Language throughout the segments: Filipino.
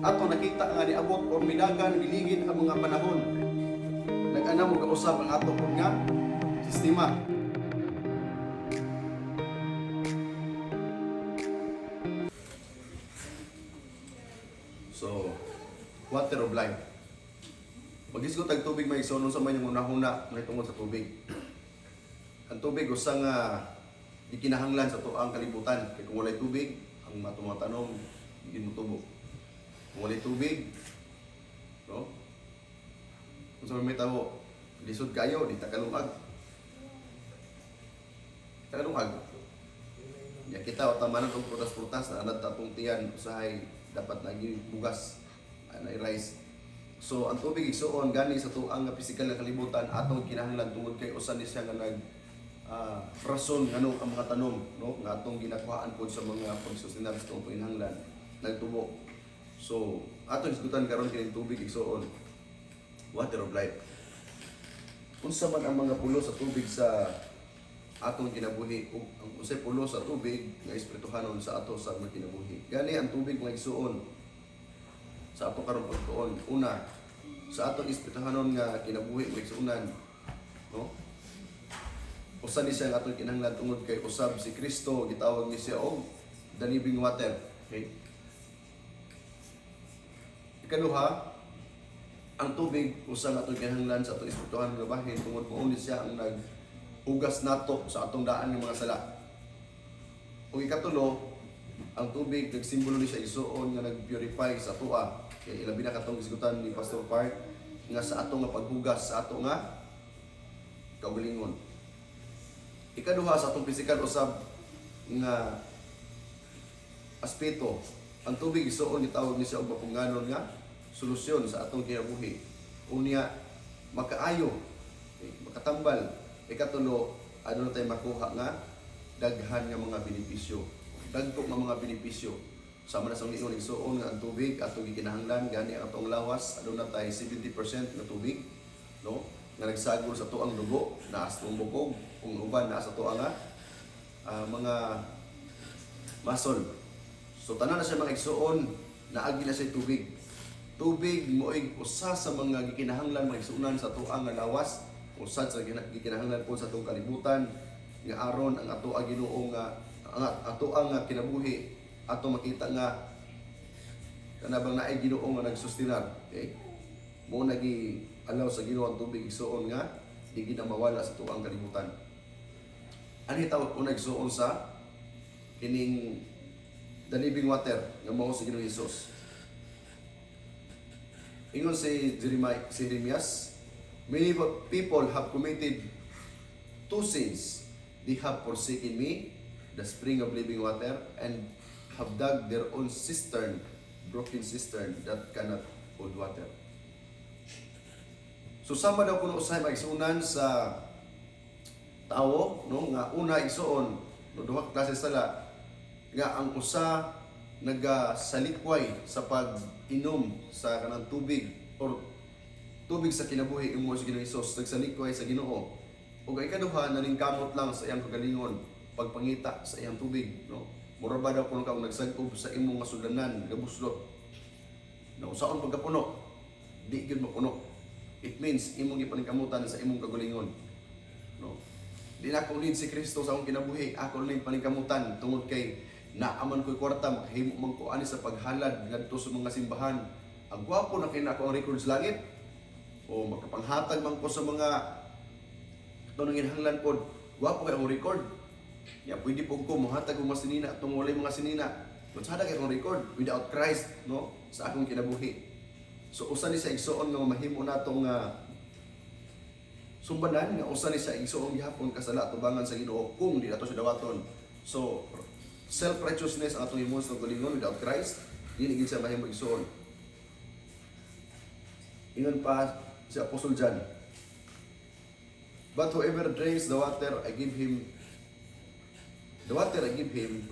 ato nakita nga niabot o minagan biligid ang mga panahon. Nag-ana mo kausap ang ato pod nga sistema. So, water of life. Mag-isgot ang tubig may igsoon sa may una-una na tungod sa tubig. Ang tubig usa nga di kinahanglan sa tuang kalibutan. Kaya kung walay tubig, ang mga tanom hindi mo tubo. Kung walay tubig, no? Kung sa may tao, lisod kayo, di takalungag. Takalungag. Ya kita otamanan itong prutas-prutas na anad tatong tiyan usahay dapat naging bugas na rice. So ang tubig igsoon gani sa tuang nga pisikal nga kalibutan atong kinahanglan tungod kay usa ni siya nga nag rason ngano ang mga tanom, no, nga atong ginakuhaan pod sa mga pagsustenab sa itong kinahanglan nagtubo. So atong isgutan karon kining tubig igsoon, water of life. Unsa man ang mga pulo sa tubig sa atong kinabuhi ug ang usay pulo sa tubig nga espirituhanon sa ato sa mga kinabuhi. Gani ang tubig nga igsuon sa ato karon pagtuon. Una, sa atong espirituhanon nga kinabuhi nga igsuonan, no? Usa ni siya nga atong kinahanglan tungod kay usab si Kristo gitawag ni siya og the living water. Okay? Ikaduha, ang tubig usa nga atong kinahanglan sa atong espirituhanon nga bahin tungod mo ni siya ang naghugas nato sa atong daan ng mga sala. Ug ikatulo, ang tubig nagsimbolo ni siya igsuon nga nagpurify sa atoa. Kaya ilabi na katong isgutan ni Pastor Park nga sa atong nga paghugas sa ato nga kaugalingon. Ikaduha, sa atong pisikal usab nga aspeto, ang tubig igsuon gitawag ni siya og mapunganon nga solusyon sa atong kinabuhi. Unya makaayo, makatambal. Ikatulo, ano na tayo makuha nga daghan nga mga benepisyo. Dagko nga mga benepisyo. Sama na sa ingon igsuon nga ang tubig atong gikinahanglan gani ang atong lawas aduna tay 70% nga tubig, no? Nga nagsagol sa tuang dugo, naas tong bukog, kung uban naa sa tuang nga mga muscle. So tanan na siya mga igsuon naagi na siya tubig. Tubig mo'y usa sa mga gikinahanglan mga igsuonan sa tuang nga lawas, usa sa gikinahanglan po sa tuong kalibutan nga aron ang ato ang Ginoo nga ang ato ang kinabuhi ato makita nga kanabang naay Ginoo nga nagsustinar. Okay? Mo nagi alaw sa Ginoo ang tubig igsuon nga di gid mawala sa tuang kalibutan. Ani tawag ko nagsuon sa kining the living water nga mao si Ginoong Hesus. Ingon si Jeremias, many people have committed two sins. They have forsaken me, the spring of living water, and have dug their own cistern, broken cistern that cannot hold water. So sama daw kuno usahay maigsuonan sa tao, no, nga una igsuon, no, duha ka klase sala nga ang usa nagasalikway sa pag-inom sa kanang tubig or tubig sa kinabuhi imo sa Ginoong Hesus, nagsalikway sa Ginoo. Ug ikaduha naningkamot lang sa iyang kagalingon, pagpangita sa iyang tubig, no? Mura ba daw kuno ka nagsag-ob sa imong nga sudanan, gabuslot. Na usaon pagkapuno, di gyud mapuno. It means imong gipaningkamutan sa imong kagalingon, no? Di na ako ulid si Kristo sa akong kinabuhi, ako ulid paningkamutan tungod kay naaman ko'y kwarta, makahimo man ko ani sa paghalad ngadto sa mga simbahan. Ang gwapo na kay nako ang records langit. O makapanghatag man ko sa mga tunong inhanglan pod. Gwapo kay ang record. Ya pwede po ko mohatag og mga sinina tungod walay mga sinina. Matsada kay ang record without Christ, no, sa akong kinabuhi. So usa ni sa igsuon nga mahimo natong sumbanan nga usa ni sa igsuon gihapon kasala tubangan sa Ginoo kung di nato siya dawaton. So self-righteousness ang atong himon sa galingon without Christ, dili gid siya mahimo igsuon. Ingon pa si Apostle John, but whoever drinks the water I give him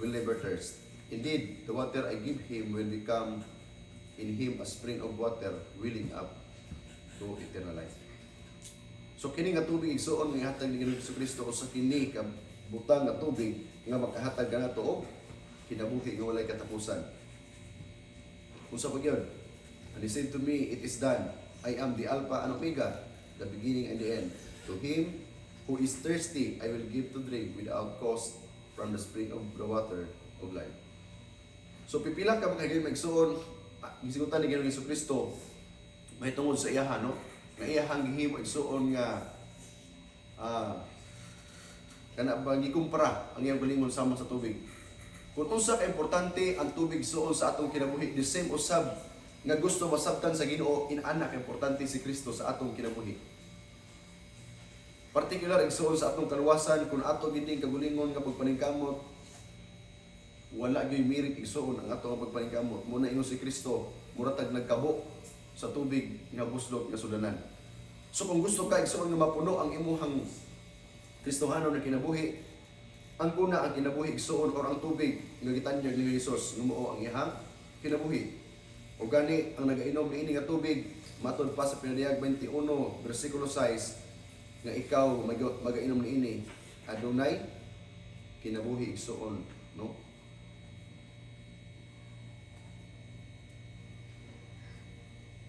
will never thirst. Indeed, the water I give him will become in him a spring of water welling up to eternal life. So kini nga tubig igsuon nga hatag ni Ginoong Kristo usa kini ka butang nga tubig nga makahatag kanato og kinabuhi nga walay katapusan. Unsa pa gyud? And he said to me, it is done. I am the Alpha and Omega, the beginning and the end. To him who is thirsty, I will give to drink without cost from the spring of the water of life. So pipila ka makagay magsuon, gisigutan ni Ginoong Jesucristo, may tungod sa iyahan, no? Nga iyahang gihimo igsuon nga kana ba gikumpara ang iyang galingon sama sa tubig. Kung unsa ka importante ang tubig suon sa atong kinabuhi, the same usab nga gusto masabtan sa Ginoo, inana ka importante si Kristo sa atong kinabuhi. Partikular igsuon sa atong kaluwasan, kung ato giting kagulingon nga pagpaningkamot, wala gyud mirit igsuon ang atong pagpaningkamot. Muna ingon si Kristo, muratag nagkabo sa tubig nga buslot nga sudanan. So kung gusto ka igsuon nga mapuno ang imuhang Kristohanon na kinabuhi, ang kuna ang kinabuhi igsuon or ang tubig nga gitanyag ni Jesus nga mao ang iyang kinabuhi. O gani ang nagainom niini nga tubig, matod pa sa Pinadiyag 21 bersikulo 6, nga ikaw magainom niini adunay kinabuhi igsuon, no?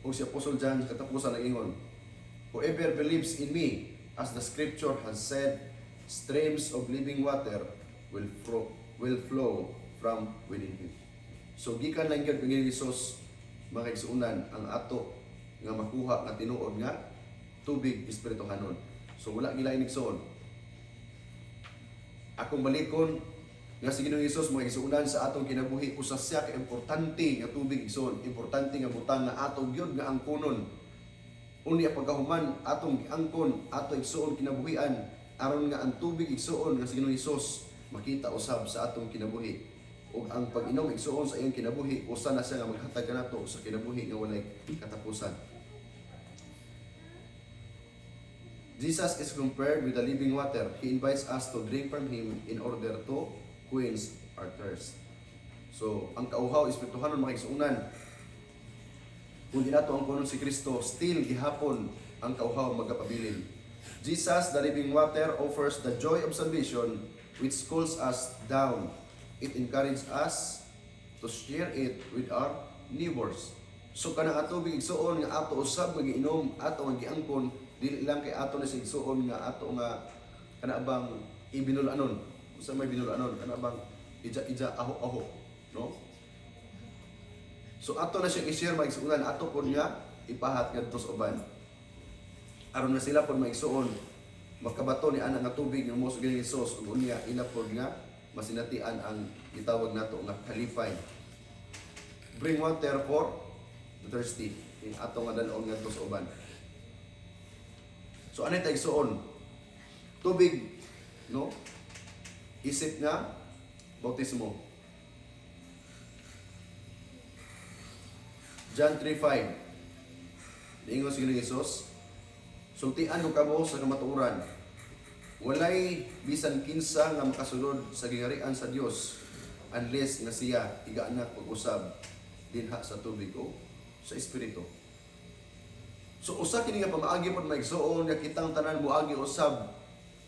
O si Apostle John katapusan ang ingon, whoever believes in me, as the scripture has said, streams of living water will flow from within him. So gikan lang gyud ni Jesus mga igsuonan ang ato nga makuha nga tinuod nga tubig espirituhanon. So wala gilain igsoon. Akong balikon nga si Ginoong Hesus mga igsuonan sa atong kinabuhi, usa siya ka importante nga tubig igsoon, importante nga butang nga atong gyud nga angkonon. Unya pagkahuman atong giangkon, ato igsuon kinabuhian aron nga ang tubig igsuon nga si Ginoong Hesus makita usab sa atong kinabuhi. Ug ang pag-inom igsuon sa iyang kinabuhi, usa na siya nga maghatag kanato sa kinabuhi nga walay katapusan. Jesus is compared with the living water. He invites us to drink from Him in order to quench our thirst. So, ang kauhaw, espirituhanon mga igsuunan. Kung di nato ang kunon si Kristo, still gihapon ang kauhaw magapabilin. Jesus, the living water, offers the joy of salvation which cools us down. It encourages us to share it with our neighbors. So, kanang atubig igsuon nga ato usab nga giinom, ato ang giangkon, dili lang kay ato na sigsuon nga ato nga kana bang ibinulanon. Usa may binulanon kana bang ija aho no? So ato na siya i-share maigsuonan, ato pod nga ipahat ngadto sa uban. Aron na sila pod maigsuon makabato ni ana nga tubig nga moso gini Hesus ug unya ila pod nga masinatian ang gitawag nato nga kalipay. Bring water for the thirsty. In ato nga danon ngadto sa uban. So ano tayo igsuon? Tubig, no? Isip nga, bautismo. John 3:5. Ingon si Ginoong Hesus, sultian ko kamo sa kamatuoran. Walay bisan kinsa nga makasulod sa gingarian sa Dios unless nga siya igaanak pag-usab dinha sa tubig o sa espiritu. So usa kini nga pamaagi pod maigsuon nga kitang tanan moagi usab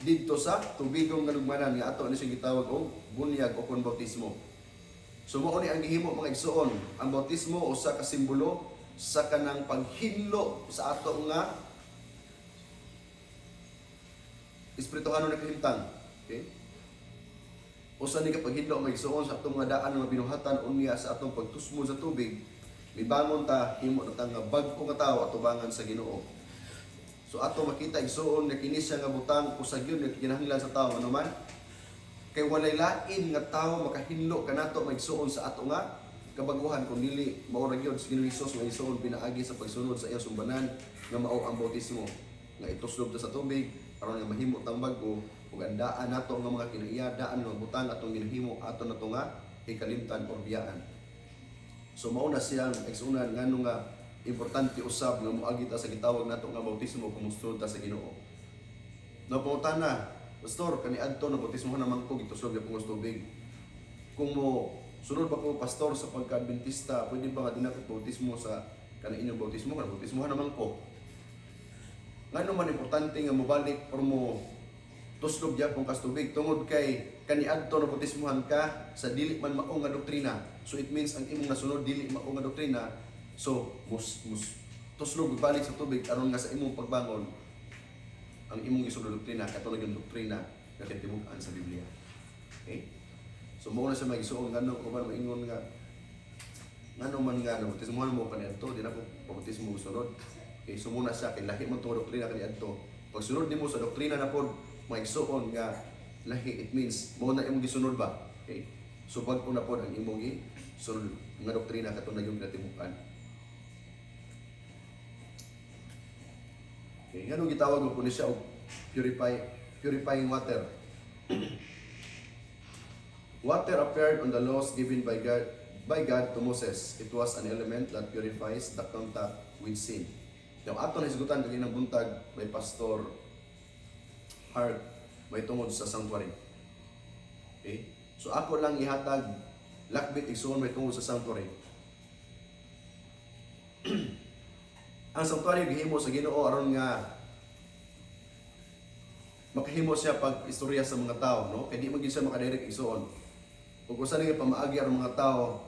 didto sa tubigong galugmanan nga ato ni sing gitawag og bunyag o kon bautismo. So mao ni ang gihimo mga igsuon, ang bautismo usa ka simbolo sa kanang paghinlo sa ato nga espirituhanon na kahimtang. Okay? Usa ni ka paghinlo mga igsuon sa atong mga daan nga binuhatan unya sa atong pagtusmo sa tubig. Mibangon ta, himo na nga bag-o nga tao atubangan sa Ginoo. So ato makita igsuon nga kini siya nga butang usag yun nga kinahanglan sa tao ano man. Kay walay lain nga tao makahinlo kanato maigsuon sa ato nga kabaguhan kung dili mao ra gyud si Ginoong Hesus nga igsuon pinaagi sa pagsunod sa iyang sumbanan nga mao ang bautismo. Nga ituslob ta sa tubig aron nga mahimo tang bag-o ug andaan nato nga mga kinaiya-daan nga butang atong ginahimo ato nato nga ikalimtan or biyaan. So mao na siyang igsuonan ngano nga importante usab nga moagi ta sa gitawag nato nga bautismo kumusunod ta sa Ginoo. Napangutana, pastor, kaniadto na bautismo naman ko gitusog gyud sa tubig. Kung mo sunod ba ko pastor sa pagka-adventista, pwede ba nga dinako bautismo sa kaniinyong bautismo nga bautismo naman ko. Ngano man importante nga mobalik or mo tuslob gyapon kas tubig tungod kay kaniadto na bautismohan ka sa dili man mao nga doktrina. So it means ang imong nasunod dili mao nga doktrina, So, tuslog balik sa tubig aron nga sa imong pagbangon ang imong gisulod doktrina katulad ng doktrina nga katibukan sa Biblia. Okay? So mo na sa magisuon ngano ko ba maingon nga ngano man nga bautismo mo kaniadto di na ko bautismo sunod. Okay, so muna sa akin lahi mo to doktrina kaniadto. Pag sunod nimo sa doktrina na pod maigsuon nga lahi, it means mo na imong gisunod ba. Okay? So bag-o na pod ang imong gisunod nga doktrina katulad yung katibukan. Okay, ngano gitawag mo po siya og purifying water. Water appeared on the laws given by God to Moses. It was an element that purifies the contact with sin. Yung ato na isgutan kaginang buntag may Pastor Hart may tungod sa sanctuary. Okay? So ako lang ihatag lakbit igsuon may tungod sa sanctuary. Ang sanctuary gihimo sa Ginoo aron nga makahimo siya pag istorya sa mga tao, no? Kaya di man gyud siya makadirect igsuon. Ug usa ni pamaagi aron mga tao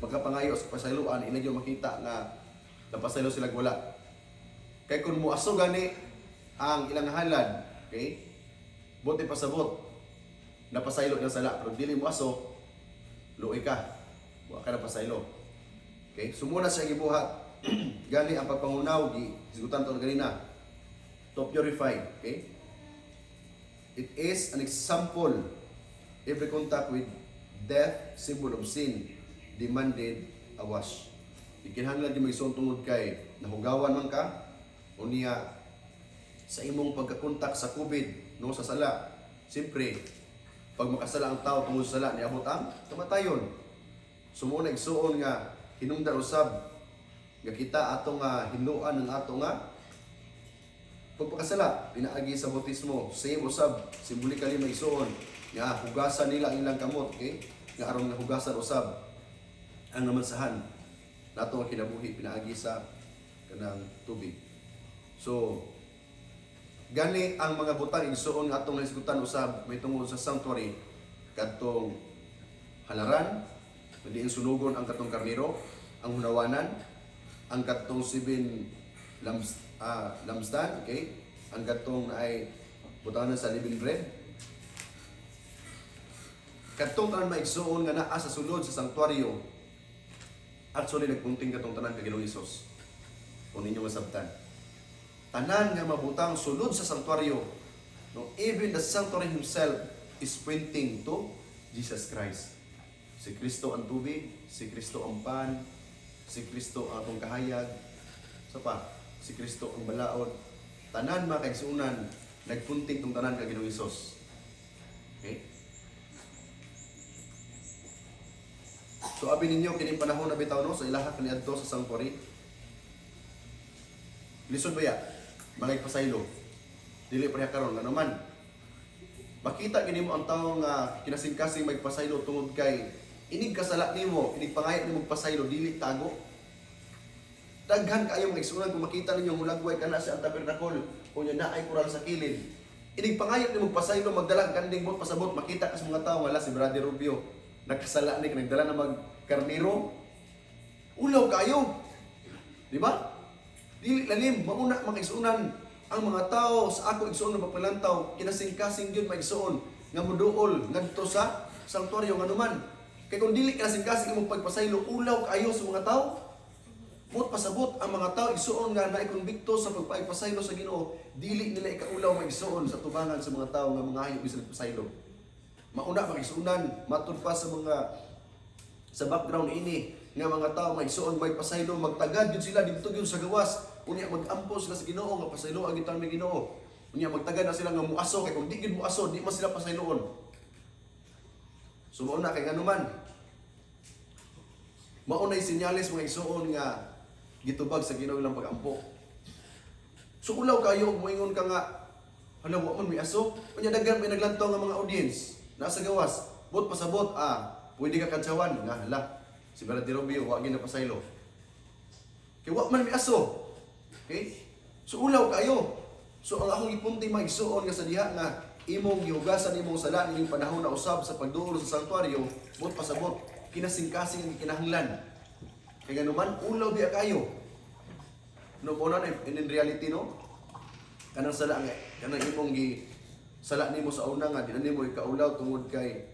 magkapangayo sa pasayloan, ina gyud makita nga napasaylo sila wala. Kay kun muaso gani ang ilang halad, okay? Buti pasabot napasaylo ng sala, pero dili muaso luoy ka. Wa ka napasaylo. Okay? Sumuna siya gibuhat. Gani ang pagpangunaw gi sigutan to ganina. To purify, okay? It is an example. Every contact with death, symbol of sin, demanded a wash. Ikinahanglan di magsuon tungod kay nahugawan man ka unya sa imong pagkakontak sa COVID no sa sala. Siyempre, pag makasala ang tao tungod sa sala niabot ang kamatayon. Sumuna igsuon nga hinungdan usab nga kita ato nga hinuan ng ato nga pagpakasala, pinaagi sa bautismo, same usab, symbolically may isuon, nga hugasan nila ang ilang kamot, okay? Nga aron nga hugasan usab ang namansahan nato nga kinabuhi, pinaagi sa kanang tubig. So, gani ang mga butang igsuon nga atong hisgutan usab may tungod sa sanctuary, kadtong halaran, diin sunugon ang katong karniro, ang hunawanan, ang katong 7 lampstand, okay? Ang gatong na ay butangan sa living bread. Katong tanan maigsuon nga naa sa sulod sa sanctuaryo. Actually nagpunting katong tanan kay Ginoong Hesus. Kung ninyo masabtan. Tanan nga mabutang sulod sa sanctuaryo. No, even the sanctuary himself is pointing to Jesus Christ. Si Kristo ang tubig, si Kristo ang pan, si Kristo ang atong kahayag. So pa, si Kristo ang balaod. Tanan mga kaigsuunan, nagpunting tong tanan kay Ginoong Hesus. Okay? So abi ninyo kini panahon na bitaw no sa ilaha kaniadto sa sanctuary. Lisod ba ya? Malay pasaylo. Dili pa niya karon ano man. Makita kini mo ang tawo nga kinasing-kasing magpasaylo tungod kay inig kasala nimo, inig pangayat nimo magpasaylo dili tago. Daghan kaayo mga igsuunan kung makita ninyo hulagway kana sa tabernacle o nya naay kural sa kilid. Inig pangayat nimo magpasaylo magdala kanding bot pasabot makita kas mga tawo wala si Brother Rubio nagkasala ni nagdala na magkarniro. Ulaw kayo. Di ba? Dili lalim mauna mga igsuunan ang mga tao sa ako igsuon na pagpalantaw kinasing-kasing gyud maigsuon nga moduol ngadto sa sanctuaryo nganuman. Kay kung dili kinasing-kasing imong pagpasaylo ulaw kayo sa mga tao. Mot pasabot ang mga tao igsuon nga naay konbikto sa pagpasaylo sa Ginoo, dili nila ikaulaw maigsuon sa tubangan sa mga tao nga mga hayop bisan pasaylo. Mauna magisuunan matud pa sa mga sa background ini nga mga tao maigsuon magpasaylo magtagad gyud sila didto gyud sa gawas unya magampo sila sa Ginoo nga pasaylo ang gitan ni Ginoo. Unya magtagad na sila nga muaso kay kung di gyud muaso di man sila pasayloon. So mauna kay nganuman maunay senyales mga igsuon nga gitubag sa Ginoo ilang pag-ampo. So ulaw kayo moingon ka nga hala wa man may aso. Unya daghan may naglantaw nga mga audience nasa gawas. Bot pasabot pwede ka kantsawan nga hala. Si Brother Robio wa gyud napasaylo. Kay wa man may aso. Okay? So ulaw kayo. So ang akong ipunti maigsuon nga sa diha nga imong gihugasan imong sala ning panahon na usab sa pagduol sa sanctuaryo, bot pasabot kinasing-kasing ang kinahanglan. Kaya naman, ulaw biya kayo. No, muna na, in reality, no? Kanang sala nga, kanang imong sala nimo sa una nga, di na nimo ikaulaw tungod kay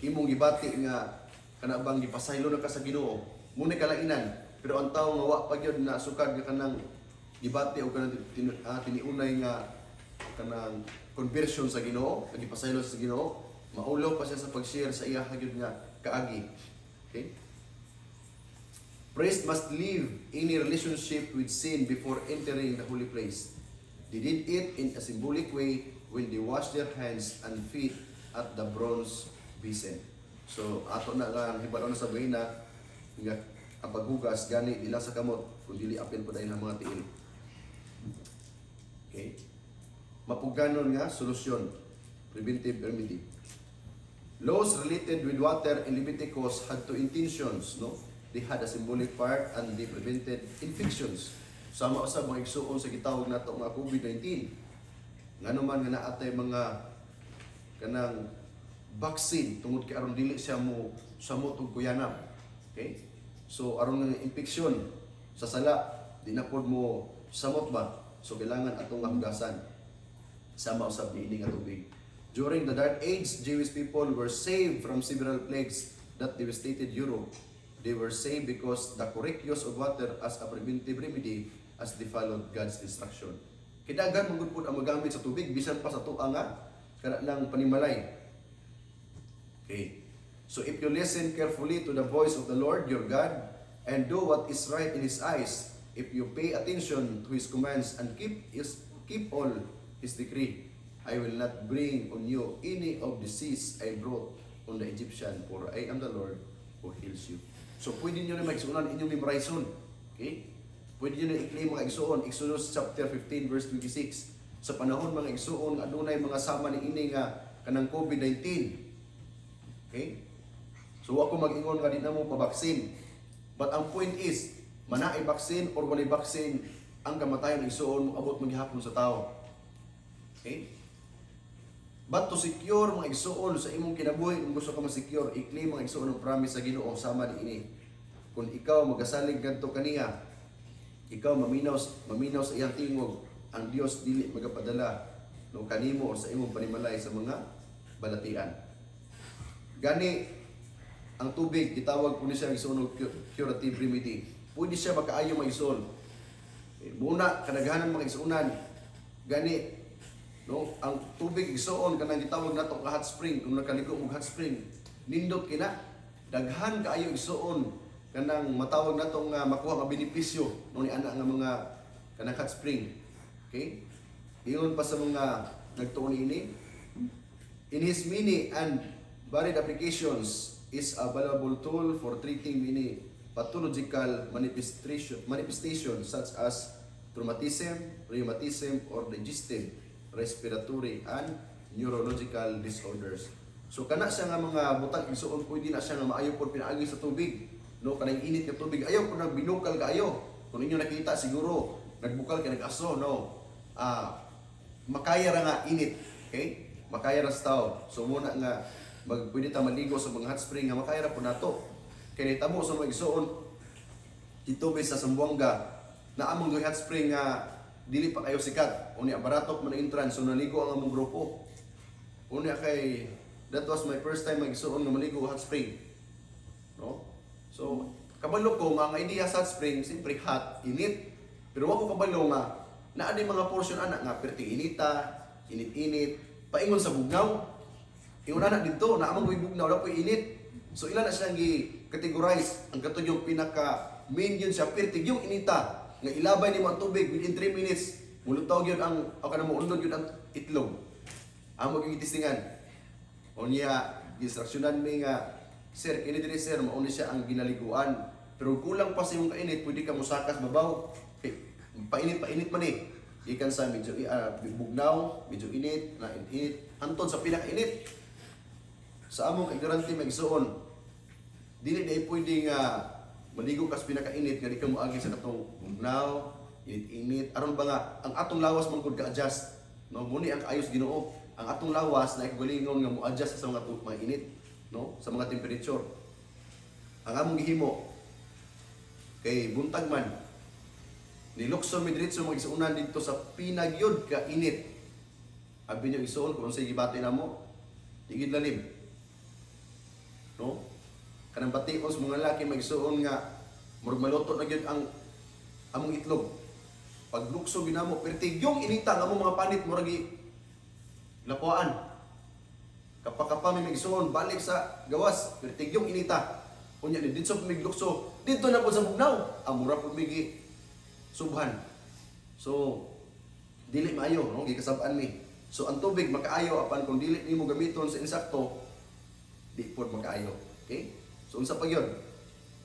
imong gibati nga, kanabang gipasaylo na ka sa Ginoo. Muna kalainan, pero ang tao nga wa pa gyud na sukad nga kanang gibati o kanang tiniunay nga kanang conversion sa Ginoo, gipasaylo sa Ginoo, maulaw pa siya sa pag-share sa iya gyud nga kaagi. Okay? Priest must live in a relationship with sin before entering the holy place. They did it in a symbolic way when they washed their hands and feet at the bronze basin. So, ato na lang hibalo na sa buhina nga ang paghugas gani dila sa kamot kun dili apil po dahil ang mga tiil. Okay? Mapuganon nga solusyon, preventive remedy. Laws related with water in Leviticus had two intentions, no? They had a symbolic part and they prevented infections. Sama usab mga igsuon sa gitawag nato nga COVID-19. Ngano man nga naatay mga kanang vaccine tungod kay aron dili siya mo samot og kuyanap. Okay? So aron nga infeksyon sa sala di na pod mo samot ba. So kailangan atong hugasan. Sama usab niini nga tubig. During the Dark Age, Jewish people were saved from several plagues that devastated Europe. They were saved because the correct use of water as a preventive remedy as they followed God's instruction. Kidagan mong gud ang magamit sa tubig bisan pa sa tuang nga kana lang panimalay. Okay. So if you listen carefully to the voice of the Lord your God and do what is right in His eyes, if you pay attention to His commands and keep all His decree, I will not bring on you any of the disease I brought on the Egyptian, for I am the Lord who heals you. So pwede nyo na mag-isunan inyong memorization. Okay? Pwede nyo na i-claim mga igsuon. Exodus chapter 15 verse 26. Sa panahon mga igsuon, adunay mga sama ni ini nga kanang COVID-19. Okay? So ako mag-ingon nga di na mo pa-vaccine. But ang point is, manaay vaccine or walay vaccine, ang kamatayon ng igsuon abot maghihapon sa tao. Okay? But to secure mga igsuon sa imong kinabuhi, kung gusto ka ma-secure, i-claim mga igsuon ng promise sa Ginoo sama ni ini. Kung ikaw magasalig kadto kaniya, ikaw maminaw sa iyang tingog, ang Dios dili magapadala no kanimo sa imong panimalay sa mga balatian. Gani ang tubig gitawag po ni siya igsuon og curative remedy. Pwede siya makaayo mga igsuon. Muna kadaghanan mga igsuonan gani no, ang tubig igsuon kanang gitawag nato nga hot spring, kung nakaligo og hot spring, nindot kina daghan kaayo igsuon kanang matawag nato nga makuha nga benepisyo no ni ana nga mga kanang hot spring. Okay? Iyon pa sa mga nagtuon ini. In His many and varied applications is a valuable tool for treating many pathological manifestations such as traumatism, rheumatism, or digestive, respiratory, and neurological disorders. So kana siya nga mga butang igsuon pwede na siya nga maayo pod pinaagi sa tubig. No, kanang init nga tubig ayaw po nang binukal kaayo. Kung inyo nakita siguro nagbukal ka nag-aso, no. Makaya ra nga init, okay? Makaya ra sa tao. So muna nga pwede ta maligo sa mga hot spring nga makaya ra po nato. Kay tamo sa mga igsuon dito sa Zamboanga na among hot spring nga dili pa kayo sikat. Unya baratok man entrance so naligo ang among grupo. Unya kay that was my first time magsuon nga maligo hot spring. No? So kabalo ko nga idea sa hot spring simpre hot, init. Pero wako kabalo nga naa di mga portion ana nga perti inita, init-init, paingon sa bugnaw. Ingon ana didto na among bugnaw na po init. So ila na siyang gi-categorize ang katong yung pinaka main yun siya perti yung inita nga ilabay nimo ang tubig within 3 minutes mulutaw gyud ang o kana mo undod gyud ang itlog amo gyud itistingan unya instructionan mi nga sir kini diri sir mao ni siya ang ginaliguan pero kulang pa sa imong kainit pwede ka mosakas babaw painit man ni ikan sa medyo bugnaw medyo init na init anton sa pinakainit sa among ignorante magsuon dili na pwede nga maligo kas pinakainit nga di ka moagi sa katong bugnaw, init-init. Aron ba nga ang atong lawas man gud ka-adjust. No, muni ang kaayos Ginoo. Ang atong lawas na ikagulingon nga mo-adjust sa mga init, no, sa mga temperature. Ang among gihimo Kay buntag man, nilukso mi diretso mag-isuunan dito sa pinagyod ka init. Abi niyo isuon kung sige gibati na mo, tigid lalim. No? Kanang batios mga lalaki mag-isuon nga murag maluto na gyud ang among itlog. Pag lukso ginamo, pertigyong inita nga mo mga panit murag lapuan. Kapag may mag-isuon, balik sa gawas, pertigyong inita. Kunya ni dito sa miglukso, dito na po sa bugnaw, amura po migi subhan. So, dili maayo, no? Gikasabaan mi. So, ang tubig makaayo apan kung dili nimo gamiton sa insakto, di po makaayo. Okay? So, unsa pa yun?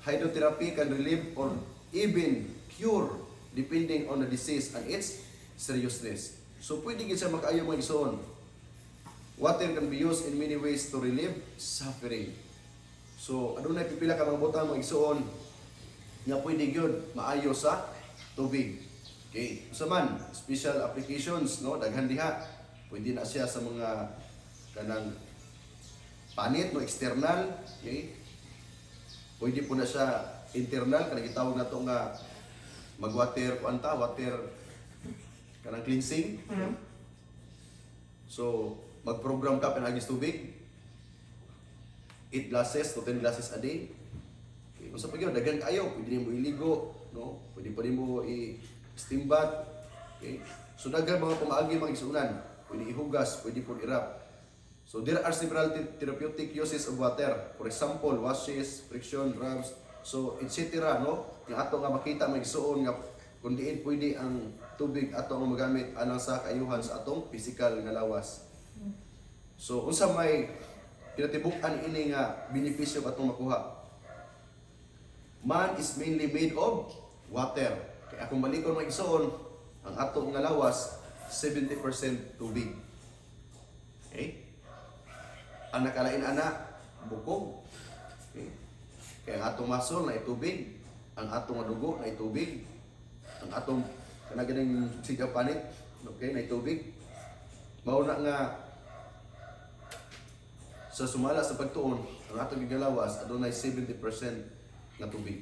Hydrotherapy can relieve or even cure depending on the disease and its seriousness. So, pwede gid siya makaayo mga igsoon. Water can be used in many ways to relieve suffering. So, adunay pipila ka mga butang mga igsoon nga pwede gyud maayo sa tubig. Okay, usa man special applications, no, daghan diha. Pwede na siya sa mga kanang panit no external, okay? Pwede po na siya internal, kanang gitawag nato nga mag-water kuanta, water kanang cleansing. So, mag-program ka pinagis tubig. 8 glasses to 10 glasses a day. Okay, unsa pa gyud daghan kayo, pwede nimo iligo, no? Pwede pa nimo i-steam bath. Okay? So daghan mga pamaagi mga igsuunan. Pwede ihugas, pwede po irap. So there are several therapeutic uses of water. For example, washes, friction, rubs, so etc. no? Yung ato nga makita mga igsuon nga kung diin pwede ang tubig ato nga magamit alang sa kaayuhan sa atong physical nga lawas. So unsa may kinatibuk-an ini nga benepisyo atong makuha? Man is mainly made of water. Kaya akong balikon mga igsoon, ang atong nga lawas 70% tubig. Okay? Ang nakalain ana bukog. Okay? Kaya ang atong muscle na itubig, ang atong dugo na itubig, ang atong kanaganing sigapanit, okay, na itubig. Mao na nga sa sumala sa pagtuon, ang atong gigalawas adunay 70% nga tubig.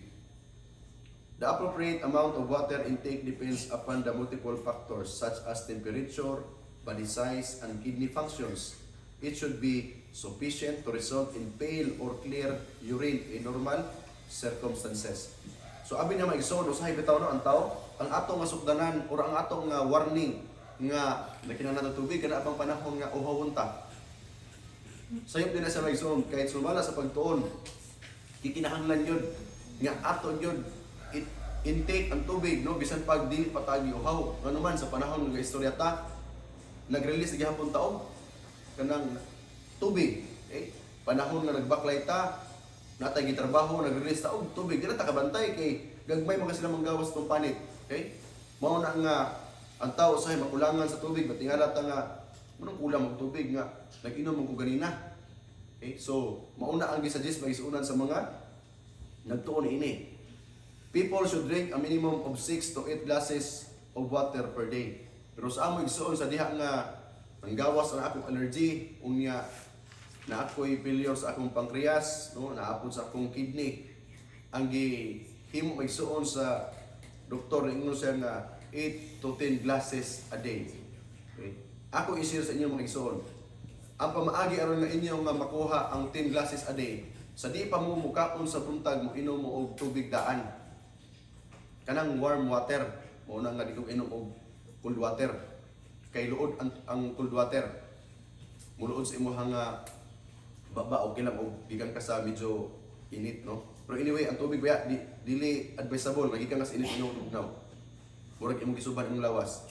The appropriate amount of water intake depends upon the multiple factors such as temperature, body size, and kidney functions. It should be sufficient to result in pale or clear urine in normal circumstances. So abi niya mag-igsoon usahay bitaw no ang tao, ang atong masukdanan or ang atong warning nga nakinahanglan ng tubig kana abang panahon nga uhawon ta. Sayop din na sa mag-igsoon kahit sumala sa pagtuon, kikinahanglan yun nga ato yun intake ang tubig, no, bisan pag dili patagi uhaw. Ano man sa panahon nga istorya ta, nag-release gihapon taog kanang tubig, okay? Panahon nga nagbaklay ta, natay gitrabaho, nag-release taog tubig, dili ta kabantay kay gagmay mga sila manggawas tong panit, okay? Mao na nga ang tao say makulangan sa tubig, batingala ta nga manong kulang og tubig nga nag-inom ko ganina. Okay? So, mauna ang gisuggest magisuunan sa mga nagtuon ini. People should drink a minimum of 6 to 8 glasses of water per day. Pero sa amo igsuon sa diha nga nanggawas ang akong allergy, unya na ako'y failure sa akong pancreas, no, naapod sa akong kidney. Ang gihimo magsuon sa doktor ingno siya nga 8 to 10 glasses a day. Okay? Ako i-share sa inyo mga igsuon. Ang pamaagi aron nga inyo nga makuha ang 10 glasses a day, sa di pa mo mukaon sa buntag mo inom mo og tubig daan. Kanang warm water, mo na nga di ko inom og cold water. Kay luod ang cold water. Muluod sa imo nga baba okay lang og gikan ka sa medyo init, no. Pero anyway, ang tubig baya dili advisable magikan ka sa init inom tugnaw. Murag imong gisuban imong lawas.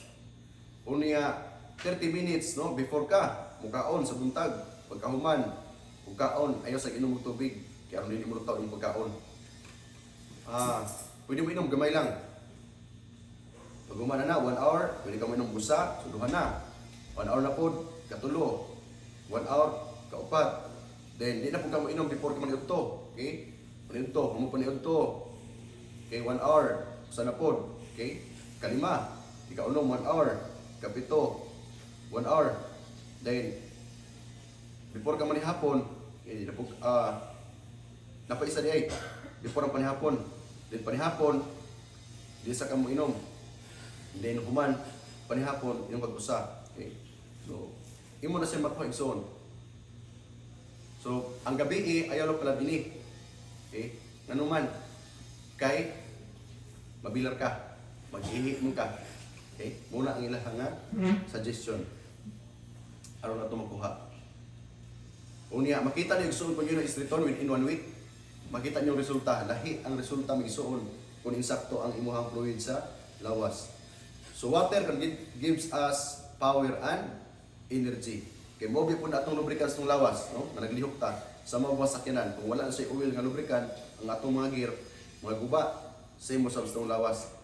Unya 30 minutes, no, before ka mukaon sa buntag, pagkahuman, pagkaon ayaw sa inom og tubig kay aron dili mo lutaw imong pagkaon. Pwede mo inom gamay lang. Pag humana na 1 hour, pwede ka mo inom busa, suduhan na. 1 hour na pod, katulo. 1 hour, kaupat. Then di na pud ka mo inom before ka maniudto, okay? Maniudto, mo paniudto. Okay, 1 hour, usa na pod, okay? Kalima, ikaw unom 1 hour, kapito, 1 hour. Then before ka manihapon, okay, napaisa di ay before ang panihapon. Then panihapon, di sa kamo inom. Then human, panihapon, inom pag-usa. Okay? So, imo na siya makuha igsoon. So, ang gabi ayaw lang pala bini. Okay? Nanuman, kay mabilar ka, mag-ihi mo ka. Okay? Muna ang ilang nga suggestion. Aron na ito makuha. Unya, makita niyo igsoon kung yun ang istriton within 1 week. Makita niyo ang resulta. Lahi ang resulta mag-igsoon kung insakto ang imuhang fluid sa lawas. So, water gives us power and energy. Kaya mo po na itong lubricants ng lawas, no? Na naglihok ta sa mga sakyanan. Kung wala na siya oil nga lubricant, ang atong mga gear, mga guba, same mo sa itong lawas.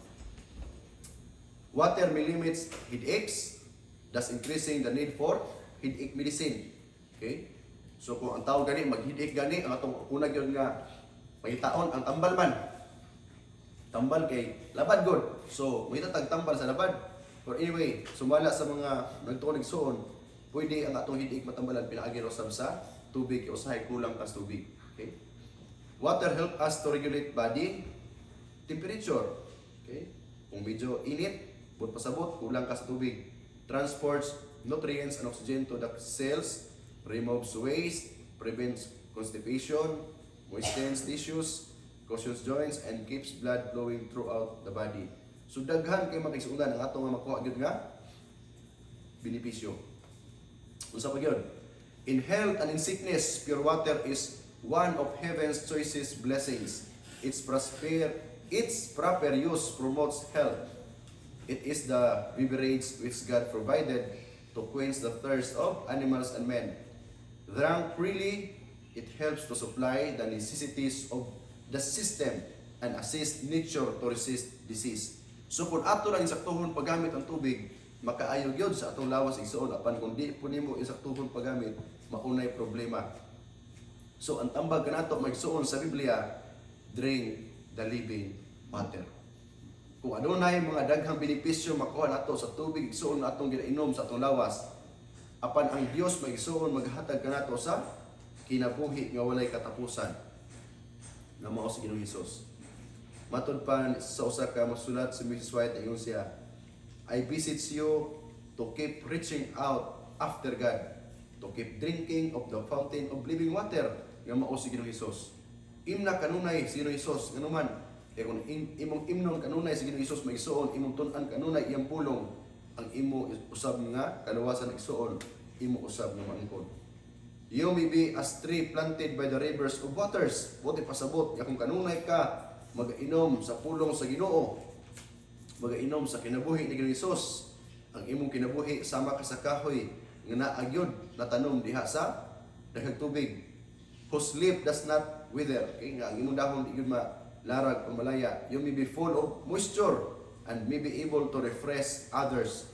Water may limits headaches, thus increasing the need for headache medicine. Okay? So kung ang tao gani, mag-headache gani, ang atong unag yun nga, magitaon, ang tambal man. Tambal kay labad god. So, may tatag tambal sa labad. But anyway, sumala sa mga nagtuon nagsuon, pwede ang atong headache matambalan pinaagi usab sa tubig usahay kulang kas tubig. Okay? Water help us to regulate body temperature. Okay? Kung medyo init, but pasabot kulang ka sa tubig. Transports nutrients and oxygen to the cells, removes waste, prevents constipation, moistens tissues, cushions joints, and keeps blood flowing throughout the body. So daghan kay makisunan ang atong makuha gyud nga benepisyo. Unsa pa gyud? In health and in sickness, pure water is one of heaven's choicest blessings. Its proper use promotes health. It is the beverage which God provided to quench the thirst of animals and men. Drunk freely, it helps to supply the necessities of the system and assist nature to resist disease. So kung ato lang insaktuhon paggamit ang tubig, makaayo gyud sa atong lawas igsoon. Apan kung di po nimo insaktuhon paggamit, maunay problema. So ang tambag kanato magsuon sa Biblia, drink the living water. Kung adunay mga daghang benepisyo makuha nato sa tubig igsoon na atong ginainom sa atong lawas, apan ang Dios magsuon maghatag kanato sa kinabuhi nga walay katapusan. Na mao si Ginoong Hesus. Matud pa sa usa ka masulat si Mrs. White ingon siya, I beseech you to keep reaching out after God, to keep drinking of the fountain of living water nga mao si Ginoong Hesus. Imna kanunay si Ginoong Hesus nganuman, kay kung imong imnon kanunay si Ginoong Hesus magsuon, imong tun-an kanunay iyang pulong, ang imo usab nga kaluwasan igsuon, imo usab nga maangkon. You may be as tree planted by the rivers of waters. Buti pasabot, kung kanunay ka, mag-inom sa pulong sa Ginoo, mag-inom sa kinabuhi ni Ginoong Hesus. Ang imong kinabuhi sama ka sa kahoy nga naagyod na tanom diha sa daghang tubig. Whose leaf does not wither. Kay nga ang imong dahon di gyud malarag o malaya. You may be full of moisture and may be able to refresh others.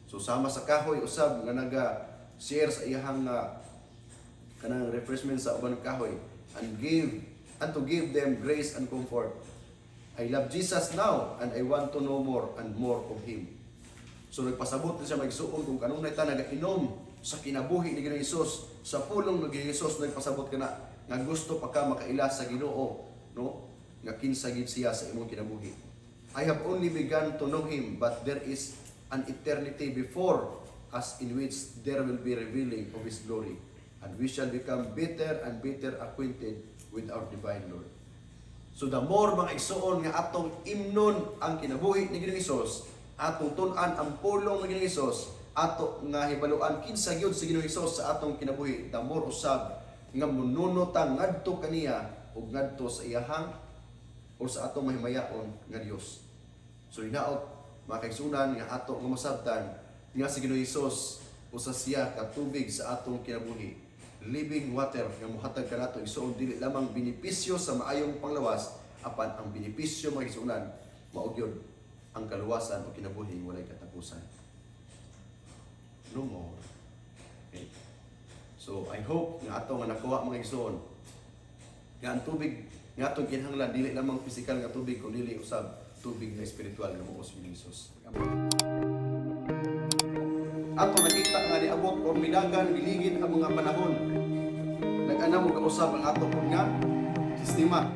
So sama sa kahoy usab nga naga-share sa iyang kanang refreshment sa uban kahoy and to give them grace and comfort. I love Jesus now and I want to know more and more of Him. So nagpasabot na siya magsuon kung kanunay ta nagainom sa kinabuhi ni Ginoong Hesus, sa pulong ni Ginoong Hesus nagpasabot ka na nga gusto pa ka makaila sa Ginoo, no? Nga kinsa gid siya sa imong kinabuhi. I have only begun to know Him, but there is an eternity before us in which there will be revealing of His glory, and we shall become better and better acquainted with our divine Lord. So the more mga igsuon nga atong imnon ang kinabuhi ni Ginoong Hesus, atong tun-an ang pulong ni Ginoong Hesus, ato nga hibaluan kinsa gyud si Ginoong Hesus sa atong kinabuhi, the more usab nga mununotang ngadto kaniya ug ngadto sa iyahang o sa atong mahimayaon nga Dios. So hinaot mga kaigsunan nga ato nga masabtan nga si Ginoong Hesus usa siya ka tubig sa atong kinabuhi, living water nga mohatag kanato igsoon dili lamang benepisyo sa maayong panglawas, apan ang benepisyo mga kaigsunan mao gyud ang kaluwasan o kinabuhi walay katapusan. No more. Okay. So I hope nga ato nga nakuha mga igsoon nga ang tubig nga atong kinahanglan dili lamang physical nga tubig kundi dili usab tubig na espiritual nga mao si Jesus. Ato nakita nga niabot o minagan biligid ang mga panahon. Nag-ana mo kausab ang ato nga sistema.